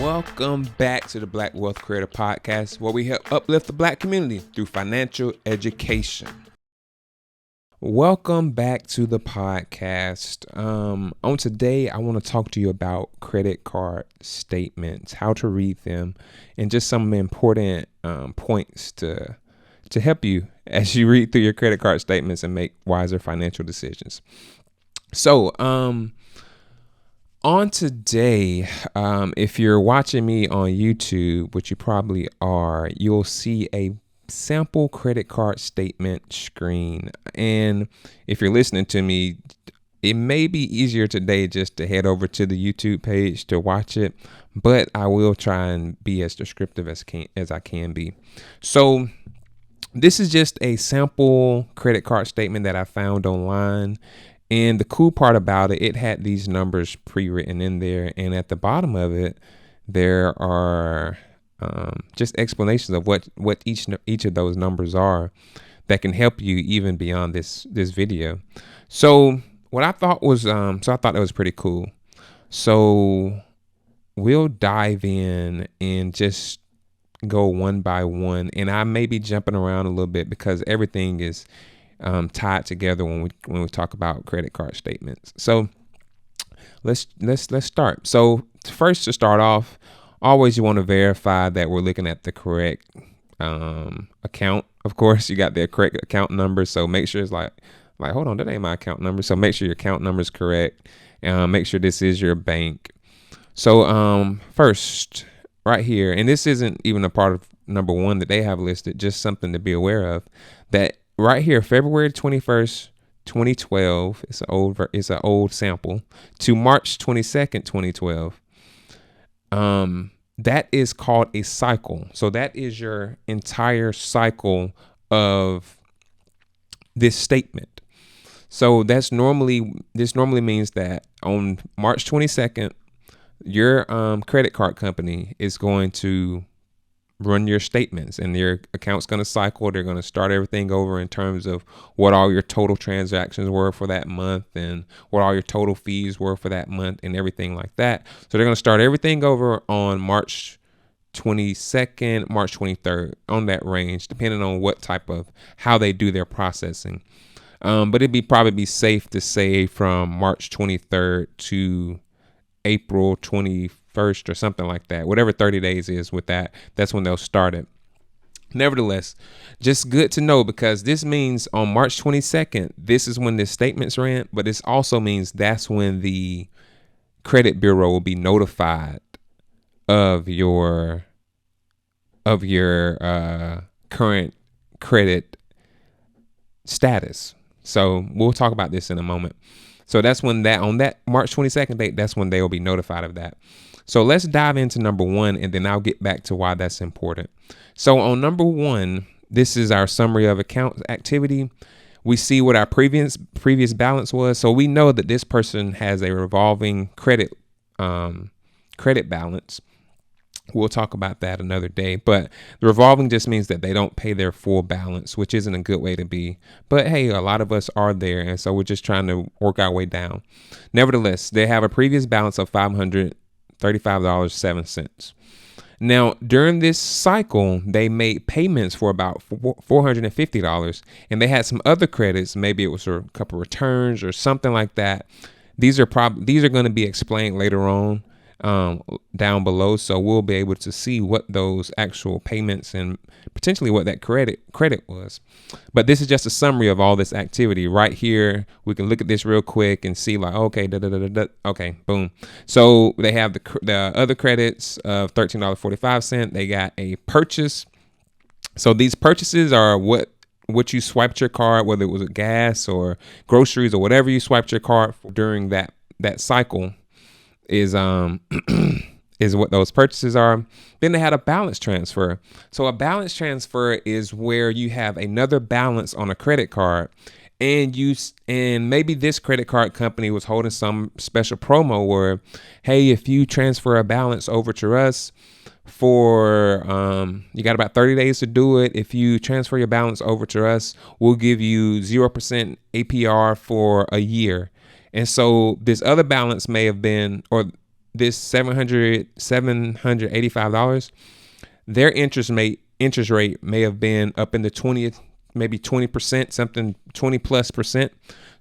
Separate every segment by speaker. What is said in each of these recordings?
Speaker 1: Welcome back to the Black Wealth Creator Podcast, where we help uplift the Black community through financial education. Welcome back to the podcast. On today, I want to talk to you about credit card statements, how to read them, and just some important points to help you as you read through your credit card statements and make wiser financial decisions. So, on today, if you're watching me on YouTube, which you probably are, you'll see a sample credit card statement screen. And if you're listening to me, it may be easier today just to head over to the YouTube page to watch it, but I will try and be as descriptive as I can be. So this is just a sample credit card statement that I found online. And the cool part about it, it had these numbers pre-written in there. And at the bottom of it, there are just explanations of what each of those numbers are that can help you even beyond this video. So what I thought was, I thought that was pretty cool. So we'll dive in and just go one by one. And I may be jumping around a little bit because everything is tied together when we talk about credit card statements. So let's start. So first, to start off, always you want to verify that we're looking at the correct account. Of course, you got the correct account number. So make sure it's like hold on, that ain't my account number. So make sure your account number is correct. Make sure this is your bank. So first, right here, and this isn't even a part of number one that they have listed, just something to be aware of, that right here, February 21st, 2012, it's an old sample, to March 22nd, 2012. That is called a cycle. So that is your entire cycle of this statement. So this normally means that on March 22nd, your credit card company is going to run your statements, and your account's going to cycle. They're going to start everything over in terms of what all your total transactions were for that month and what all your total fees were for that month and everything like that. So they're going to start everything over on March 22nd, March 23rd, on that range, depending on what type of, how they do their processing. But it'd probably be safe to say from March 23rd to April 21st or something like that. Whatever 30 days is with that, that's when they'll start it. Nevertheless, just good to know, because this means on March 22nd, this is when this statement's ran, but this also means that's when the credit bureau will be notified of your current credit status. So we'll talk about this in a moment. So that's when on that March 22nd date, that's when they will be notified of that. So let's dive into number one, and then I'll get back to why that's important. So on number one, this is our summary of account activity. We see what our previous balance was. So we know that this person has a revolving credit balance. We'll talk about that another day. But the revolving just means that they don't pay their full balance, which isn't a good way to be. But hey, a lot of us are there, and so we're just trying to work our way down. Nevertheless, they have a previous balance of $535.07. Now, during this cycle, they made payments for about $450, and they had some other credits. Maybe it was a couple returns or something like that. These are going to be explained later on down below, so we'll be able to see what those actual payments and potentially what that credit was. But this is just a summary of all this activity right here. We can look at this real quick and see like, okay, okay, boom. So they have the other credits of $13.45. They got a purchase. So these purchases are what you swiped your card, whether it was gas or groceries or whatever you swiped your card for during that cycle, is what those purchases are. Then they had a balance transfer. So a balance transfer is where you have another balance on a credit card, and maybe this credit card company was holding some special promo where, hey, if you transfer a balance over to us for you got about 30 days to do it. If you transfer your balance over to us, we'll give you 0% APR for a year. And so this other balance may have been, or this $785, their interest rate may have been up in the 20th, maybe 20%, something 20+%.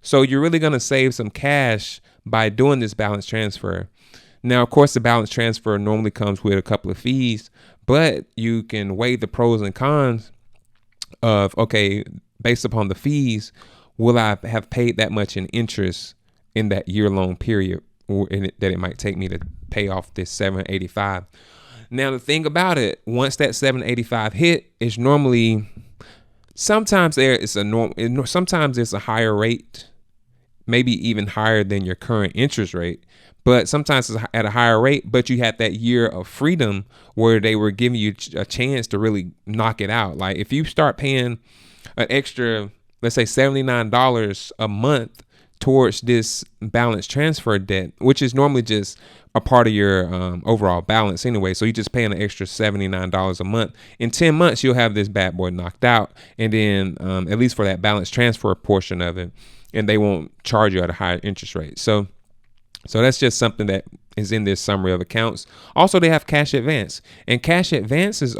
Speaker 1: So you're really going to save some cash by doing this balance transfer. Now, of course, the balance transfer normally comes with a couple of fees, but you can weigh the pros and cons of, okay, based upon the fees, will I have paid that much in interest in that year-long period that it might take me to pay off this $785? Now, the thing about it, once that $785 hit, it's normally, sometimes it's a higher rate, maybe even higher than your current interest rate, but sometimes it's at a higher rate, but you had that year of freedom where they were giving you a chance to really knock it out. Like if you start paying an extra, let's say $79 a month towards this balance transfer debt, which is normally just a part of your overall balance anyway. So you just paying an extra $79 a month. In 10 months, you'll have this bad boy knocked out. And then at least for that balance transfer portion of it, and they won't charge you at a higher interest rate. So that's just something that is in this summary of accounts. Also, they have cash advance, and cash advances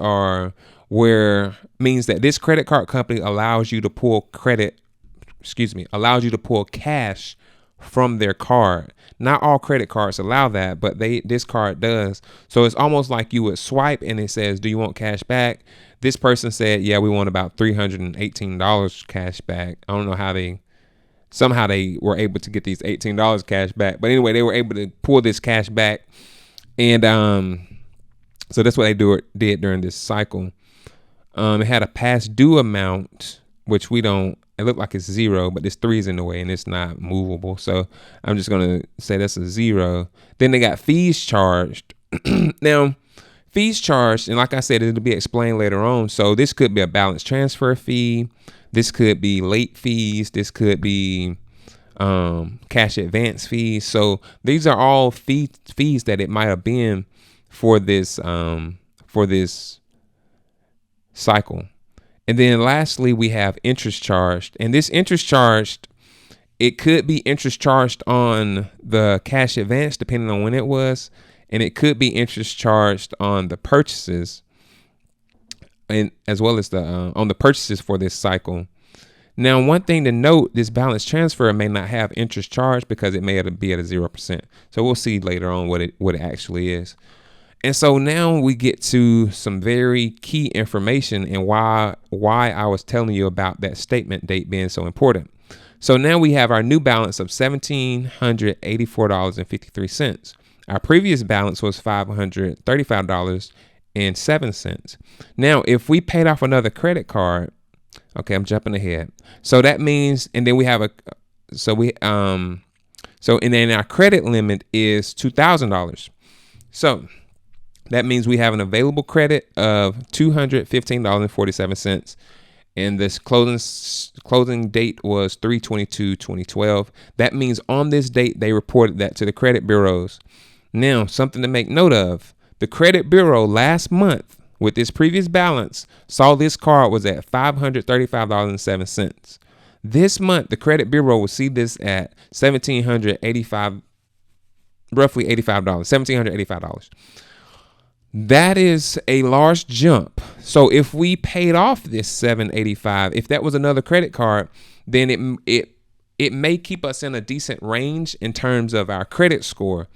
Speaker 1: means that this credit card company allows you to pull cash from their card. Not all credit cards allow that, but this card does. So it's almost like you would swipe and it says, do you want cash back? This person said, yeah, we want about $318 cash back. I don't know how somehow they were able to get these $18 cash back. But anyway, they were able to pull this cash back. And so that's what they did during this cycle. It had a past due amount, which it looked like it's 0, but this 3 is in the way and it's not movable. So I'm just going to say that's a 0. Then they got fees charged. Now, fees charged, and like I said, it'll be explained later on. So this could be a balance transfer fee. This could be late fees. This could be cash advance fees. So these are all fees that it might have been for this cycle. And then lastly, we have interest charged. And this interest charged, it could be interest charged on the cash advance, depending on when it was. And it could be interest charged on the purchases, and as well as on the purchases for this cycle. Now, one thing to note, this balance transfer may not have interest charged because it may be at a 0%. So we'll see later on what it actually is. And so now we get to some very key information and why I was telling you about that statement date being so important. So now we have our new balance of $1,784.53. Our previous balance was $535.07. Now, if we paid off another credit card, okay, I'm jumping ahead. So that means, and then we have and then our credit limit is $2,000. So that means we have an available credit of $215.47. And this closing date was 3/22/2012. That means on this date, they reported that to the credit bureaus. Now, something to make note of, the credit bureau last month with this previous balance saw this card was at $535.07. This month, the credit bureau will see this at $1,785, roughly $85, $1,785. That is a large jump. So if we paid off this $785, if that was another credit card, then it may keep us in a decent range in terms of our credit score.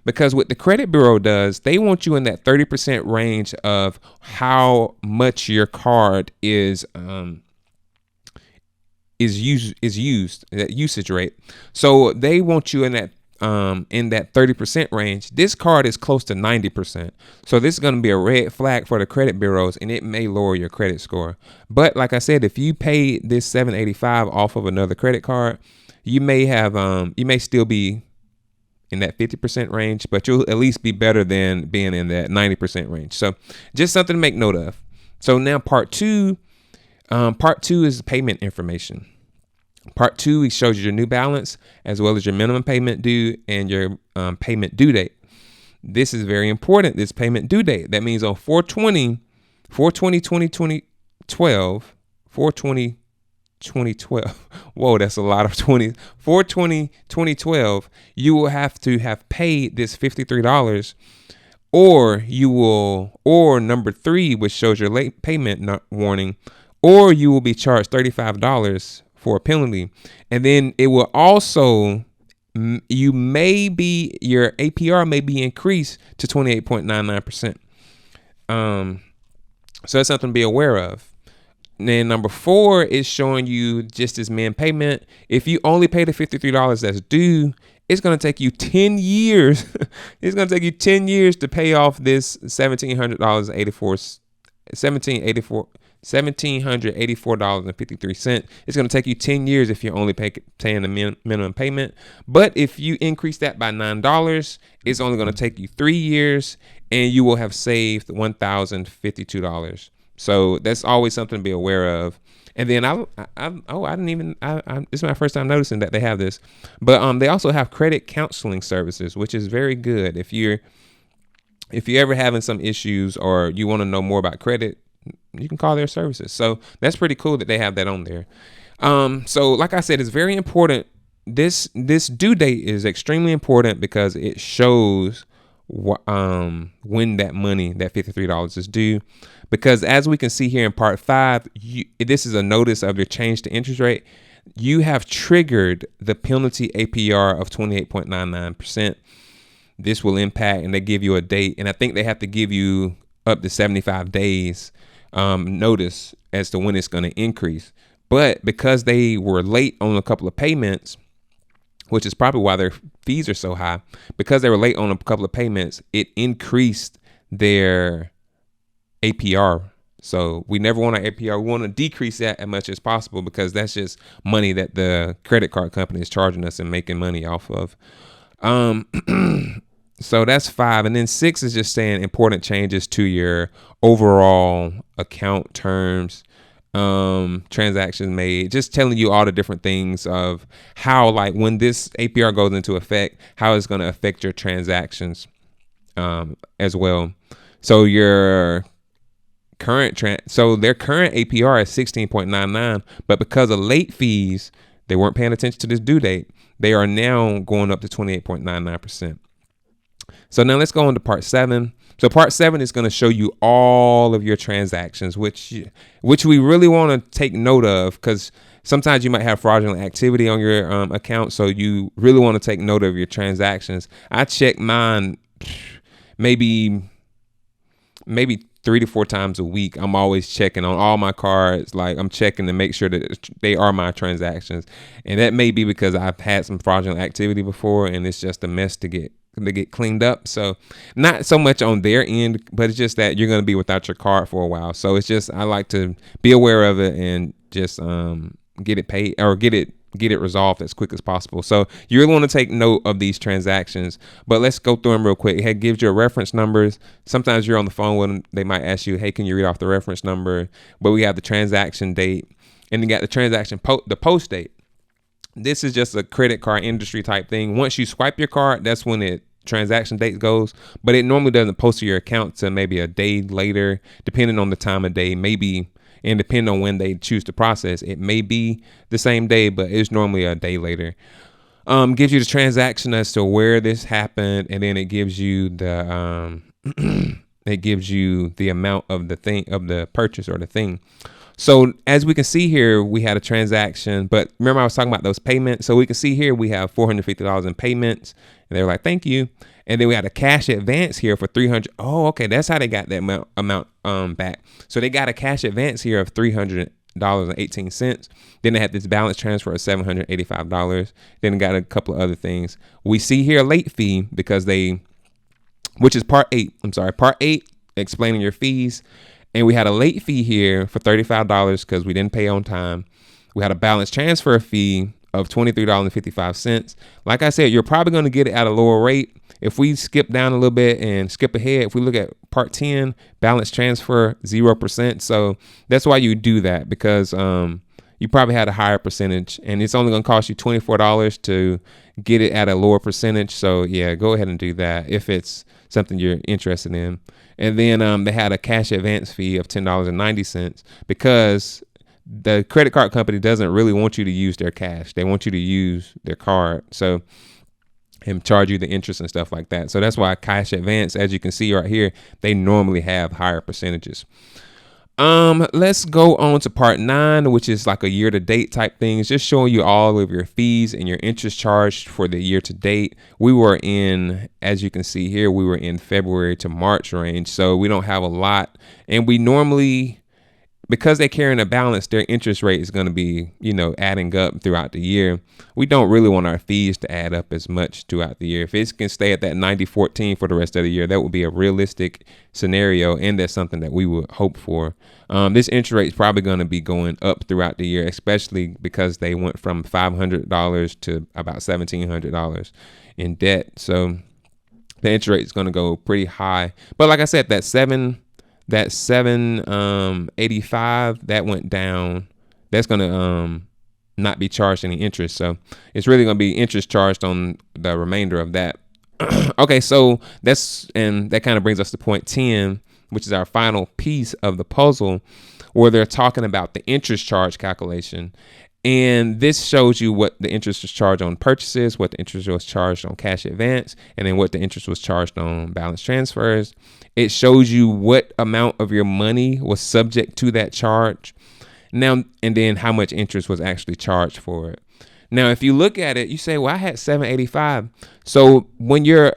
Speaker 1: Because what the credit bureau does, they want you in that 30% range of how much your card is used, that usage rate. So they want you in that 30% range. This card is close to 90%. So this is going to be a red flag for the credit bureaus, and it may lower your credit score. But like I said, if you pay this $785 off of another credit card, you may still be in that 50% range, but you'll at least be better than being in that 90% range. So just something to make note of. So now part two is payment information. Part 2, it shows you your new balance as well as your minimum payment due and your payment due date. This is very important, this payment due date. That means on 4/20/2012, 2012. Whoa, that's a lot of 2012. You will have to have paid this $53, or number 3, which shows your late payment warning, or you will be charged $35 for a penalty. And then it will also, your APR may be increased to 28.99%. So that's something to be aware of. And then number 4 is showing you just as min payment. If you only pay the $53 that's due, it's going to take you 10 years. It's going to take you 10 years to pay off this $1,784.53. It's going to take you 10 years if you're only paying the minimum payment. But if you increase that by $9, it's only going to take you 3 years, and you will have saved $1,052. So that's always something to be aware of. And then it's my first time noticing that they have this, but they also have credit counseling services, which is very good. If you're ever having some issues or you want to know more about credit, you can call their services. So that's pretty cool that they have that on there. So like I said, it's very important. This due date is extremely important because it shows when that money, that $53 is due. Because as we can see here in part 5, this is a notice of your change to interest rate. You have triggered the penalty APR of 28.99%. This will impact, and they give you a date. And I think they have to give you up to 75 days notice as to when it's going to increase. But because they were late on a couple of payments, which is probably why their fees are so high, because they were late on a couple of payments, it increased their APR. So we never want our APR. We want to decrease that as much as possible because that's just money that the credit card company is charging us and making money off of. So that's 5. And then 6 is just saying important changes to your overall account terms, transactions made, just telling you all the different things of how, like, when this APR goes into effect, how it's going to affect your transactions as well. So your their current APR is 16.99, but because of late fees, they weren't paying attention to this due date. They are now going up to 28.99%. So now let's go on to part 7. So part 7 is going to show you all of your transactions, which we really want to take note of because sometimes you might have fraudulent activity on your account. So you really want to take note of your transactions. I check mine maybe 3 to 4 times a week. I'm always checking on all my cards. Like, I'm checking to make sure that they are my transactions. And that may be because I've had some fraudulent activity before and it's just a mess to get cleaned up. So not so much on their end, but it's just that you're going to be without your card for a while. So it's just, I like to be aware of it and just get it paid or get it resolved as quick as possible. So you really want to take note of these transactions, but let's go through them real quick. It gives you a reference numbers. Sometimes you're on the phone with them. They might ask you, hey, can you read off the reference number? But we have the transaction date, and you got the transaction the post date. This is just a credit card industry type thing. Once you swipe your card, that's when it transaction date goes, but it normally doesn't post to your account till maybe a day later, depending on the time of day, maybe. And depending on when they choose to process, it may be the same day, but it's normally a day later. Gives you the transaction as to where this happened, and then it gives you the amount of the thing, of the purchase or the thing. So as we can see here, we had a transaction, but remember I was talking about those payments. So we can see here we have $450 in payments, and they're like, thank you. And then we had a cash advance here for $300. Oh, okay, that's how they got that amount back. So they got a cash advance here of $300.18. Then they had this balance transfer of $785. Then they got a couple of other things. We see here a late fee because which is part 8. I'm sorry, part 8, explaining your fees. And we had a late fee here for $35 because we didn't pay on time. We had a balance transfer fee of $23.55. Like I said, you're probably going to get it at a lower rate. If we skip down a little bit and skip ahead, if we look at part 10, balance transfer 0%. So that's why you do that, because you probably had a higher percentage, and it's only going to cost you $24 to get it at a lower percentage. So yeah, go ahead and do that if it's something you're interested in. And then they had a cash advance fee of $10.90 because the credit card company doesn't really want you to use their cash. They want you to use their card. So, and charge you the interest and stuff like that. So that's why cash advance, as you can see right here, they normally have higher percentages. Let's go on to part 9, which is like a year to date type things, just showing you all of your fees and your interest charged for the year to date. We were in, as you can see here, we were in February to March range. So we don't have a lot. And we normally, because they're carrying a balance, their interest rate is going to be, adding up throughout the year. We don't really want our fees to add up as much throughout the year. If it can stay at that 90-14 for the rest of the year, that would be a realistic scenario, and that's something that we would hope for. This interest rate is probably going to be going up throughout the year, especially because they went from $500 to about $1,700 in debt. So the interest rate is going to go pretty high. But like I said, that 785 that went down. That's going to not be charged any interest. So it's really going to be interest charged on the remainder of that. Okay, so that kind of brings us to point 10, which is our final piece of the puzzle, where they're talking about the interest charge calculation. And this shows you what the interest was charged on purchases, what the interest was charged on cash advance, and then what the interest was charged on balance transfers. It shows you what amount of your money was subject to that charge. Now, and then how much interest was actually charged for it. Now, if you look at it, you say, well, I had 785. So when your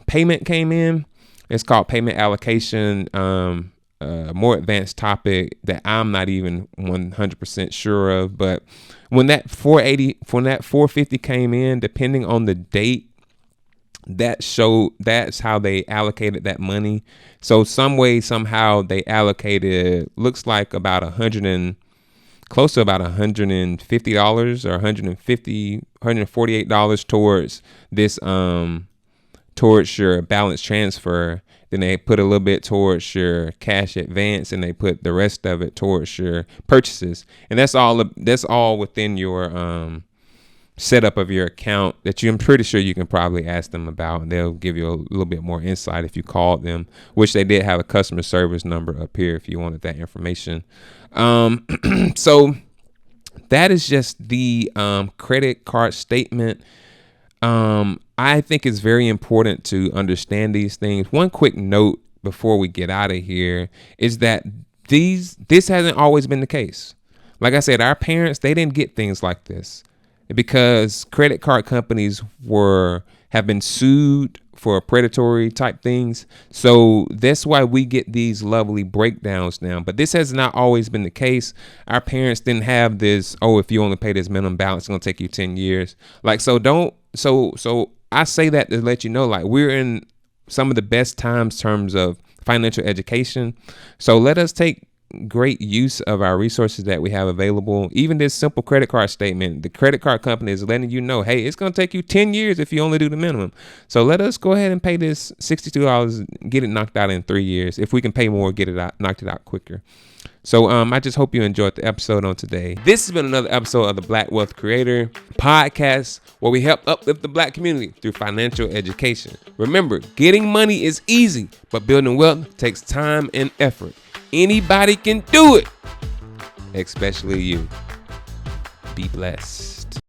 Speaker 1: payment came in, it's called payment allocation, more advanced topic that I'm not even 100% sure of. But when that 450 came in, depending on the date, that's how they allocated that money. So some way, somehow they allocated, looks like about close to about $150 or $148 towards this, towards your balance transfer. Then they put a little bit towards your cash advance, and they put the rest of it towards your purchases. And that's all within your setup of your account that I'm pretty sure you can probably ask them about, and they'll give you a little bit more insight if you called them, which they did have a customer service number up here if you wanted that information. So that is just the credit card statement. I think it's very important to understand these things. One quick note before we get out of here is that this hasn't always been the case. Like I said, our parents, they didn't get things like this because credit card companies have been sued for predatory type things. So that's why we get these lovely breakdowns now. But this has not always been the case. Our parents didn't have this, if you only pay this minimum balance, it's going to take you 10 years. So I say that to let you know, like, we're in some of the best terms of financial education. So let us take great use of our resources that we have available. Even this simple credit card statement, the credit card company is letting you know, hey, it's going to take you 10 years if you only do the minimum. So let us go ahead and pay this $62, get it knocked out in 3 years. If we can pay more, knocked it out quicker. So I just hope you enjoyed the episode on today. This has been another episode of the Black Wealth Creator podcast, where we help uplift the Black community through financial education. Remember, getting money is easy, but building wealth takes time and effort. Anybody can do it, especially you. Be blessed.